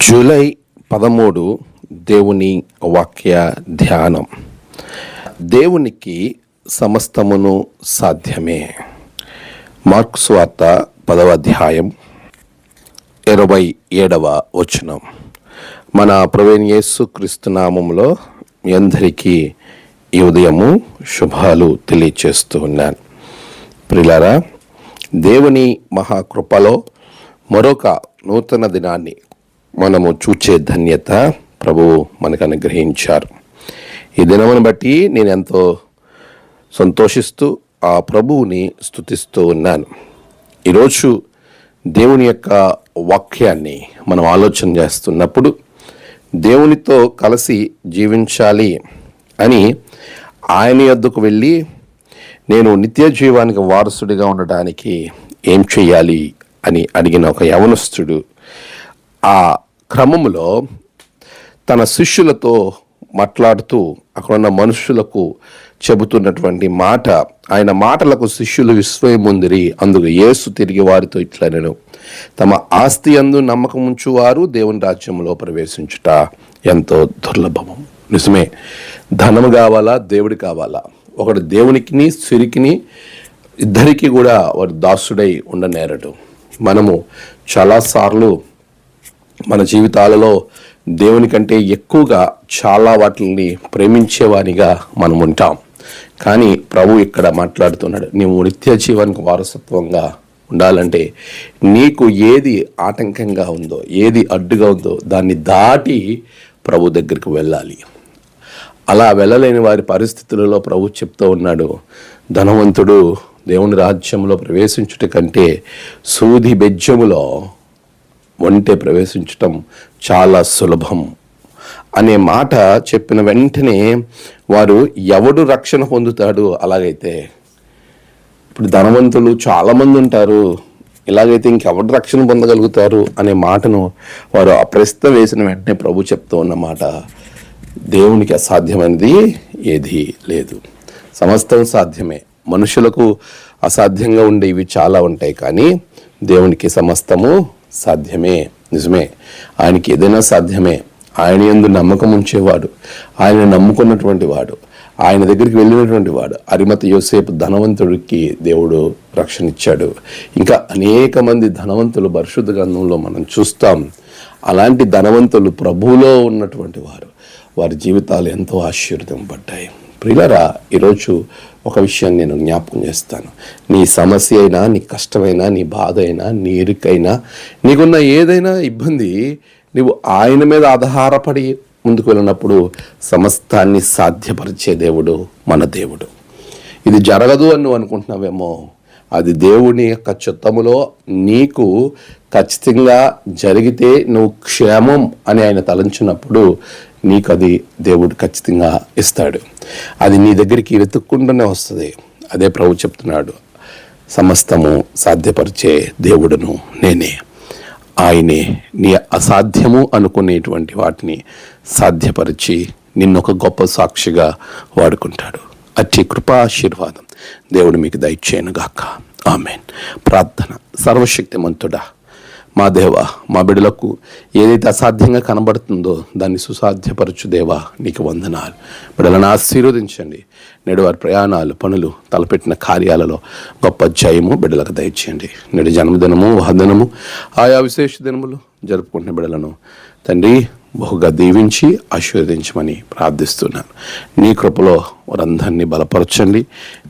July 13 దేవుని వాక్య ధ్యానం. దేవునికి సమస్తమును సాధ్యమే. మార్కు సువార్త 10వ అధ్యాయం 27వ వచనం. మన ప్రభువైన యేసుక్రీస్తు నామములో మీ అందరికీ ఈ ఉదయము శుభాలు తెలియచేస్తూ ఉన్నాను. ప్రియులారా, దేవుని మహాకృపలో మరొక నూతన దినాన్ని మనము చూచే ధన్యత ప్రభువు మనకు అనుగ్రహించారు. ఈ దినమును బట్టి నేను ఎంతో సంతోషిస్తూ ఆ ప్రభువుని స్తుతిస్తూ ఉన్నాను. ఈరోజు దేవుని యొక్క వాక్యాన్ని మనం ఆలోచన చేస్తున్నప్పుడు దేవునితో కలిసి జీవించాలి అని ఆయన యొద్దకు వెళ్ళి నేను నిత్య జీవానికి వారసుడిగా ఉండడానికి ఏం చేయాలి అని అడిగిన ఒక యవనస్తుడు ఆ క్రమంలో తన శిష్యులతో మాట్లాడుతూ అక్కడున్న మనుషులకు చెబుతున్నటువంటి మాట, ఆయన మాటలకు శిష్యులు విస్మయముందిరి. అందుకు యేసు తిరిగి వారితో ఇట్లా నేను తమ ఆస్తి యందు నమ్మకం ఉంచువారు దేవుని రాజ్యంలో ప్రవేశించుట ఎంతో దుర్లభము. నిజమే, ధనము కావాలా, దేవుడి కావాలా? ఒకడు దేవునికి సిరికిని ఇద్దరికి కూడా వాడు దాసుడై ఉండనేరడు. మనము చాలాసార్లు మన జీవితాలలో దేవుని కంటే ఎక్కువగా చాలా వాటిని ప్రేమించేవానిగా మనం ఉంటాం. కానీ ప్రభు ఇక్కడ మాట్లాడుతున్నాడు, నీవు నిత్య జీవానికి వారసత్వంగా ఉండాలంటే నీకు ఏది ఆటంకంగా ఉందో, ఏది అడ్డుగా ఉందో దాన్ని దాటి ప్రభు దగ్గరికి వెళ్ళాలి. అలా వెళ్ళలేని వారి పరిస్థితులలో ప్రభు చెప్తూ ఉన్నాడు, ధనవంతుడు దేవుని రాజ్యంలో ప్రవేశించుట కంటే సూది బెజ్జములో ఒంటె ప్రవేశించటం చాలా సులభం అనే మాట చెప్పిన వెంటనే వారు ఎవడు రక్షణ పొందుతాడు? అలాగైతే ఇప్పుడు ధనవంతులు చాలామంది ఉంటారు, ఇలాగైతే ఇంకెవడు రక్షణ పొందగలుగుతారు అనే మాటను వారు ఆ ప్రశ్న వేసిన వెంటనే ప్రభు చెప్తూ ఉన్న మాట, దేవునికి అసాధ్యమైనది ఏదీ లేదు, సమస్తం సాధ్యమే. మనుషులకు అసాధ్యంగా ఉండేవి చాలా ఉంటాయి, కానీ దేవునికి సమస్తము సాధ్యమే. నిజమే, ఆయనకి ఏదైనా సాధ్యమే. ఆయన యందు నమ్మకం ఉంచేవాడు, ఆయన నమ్ముకున్నటువంటి వాడు, ఆయన దగ్గరికి వెళ్ళినటువంటి వాడు, అరిమత యోసేపు ధనవంతుడికి దేవుడు రక్షణ ఇచ్చాడు. ఇంకా అనేక మంది ధనవంతులు పరిశుద్ధ గ్రంథంలో మనం చూస్తాం. అలాంటి ధనవంతులు ప్రభువులో ఉన్నటువంటి వారి జీవితాలు ఎంతో ఆశీర్వదింపబడ్డాయి. ప్రియులారా, ఈరోజు ఒక విషయాన్ని నేను జ్ఞాపకం చేస్తాను. నీ సమస్య అయినా, నీ కష్టమైనా, నీ బాధ అయినా, నీ ఇరుకైనా, నీకున్న ఏదైనా ఇబ్బంది, నీవు ఆయన మీద ఆధారపడి ముందుకు వెళ్ళినప్పుడు సమస్తాన్ని సాధ్యపరిచే దేవుడు మన దేవుడు. ఇది జరగదు అని నువ్వు అనుకుంటున్నావేమో, అది దేవుని యొక్క చిత్తములో నీకు ఖచ్చితంగా జరిగితే నువ్వు క్షేమం అని ఆయన తలంచినప్పుడు నీకు అది దేవుడు ఖచ్చితంగా ఇస్తాడు. అది నీ దగ్గరికి వెతుక్కుంటూనే వస్తుంది. అదే ప్రభు చెప్తున్నాడు, సమస్తము సాధ్యపరిచే దేవుడును నేనే. ఆయనే నీ అసాధ్యము అనుకునేటువంటి వాటిని సాధ్యపరిచి నిన్నొక గొప్ప సాక్షిగా వాడుకుంటాడు. అట్టి కృపాశీర్వాదం దేవుడు మీకు దయచేయనుగాక. ఆమెన్. ప్రార్థన. సర్వశక్తిమంతుడా, మా దేవా, మా బిడ్డలకు ఏదైతే అసాధ్యంగా కనబడుతుందో దాన్ని సుసాధ్యపరచు దేవా, నీకు వందనాలు. బిడ్డలను ఆశీర్వదించండి. నేడు వారి ప్రయాణాలు, పనులు, తలపెట్టిన కార్యాలలో గొప్ప జయము బిడ్డలకు దయచేయండి. నేడు జన్మదినము, వాహదినము, ఆయా విశేష దినములు జరుపుకుంటున్న బిడ్డలను తండ్రి బహుగా దీవించి ఆశీర్వదించమని ప్రార్థిస్తున్నాను. నీ కృపలో వారందరినీ బలపరచండి.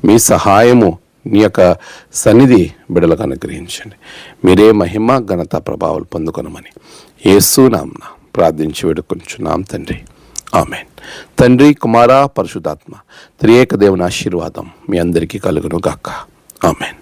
మీ సహాయము, నీ యొక్క సన్నిధి బిడ్డలకు అనుగ్రహించండి. మీరే మహిమ, ఘనత, ప్రభావాలు పొందుకొనమని యేసు నామమున ప్రార్థించి వేడుకొంచున్నాం తండ్రి. ఆమెన్. తండ్రి, కుమార, పరిశుద్ధాత్మ త్రియేక దేవుని ఆశీర్వాదం మీ అందరికీ కలుగును గాక. ఆమెన్.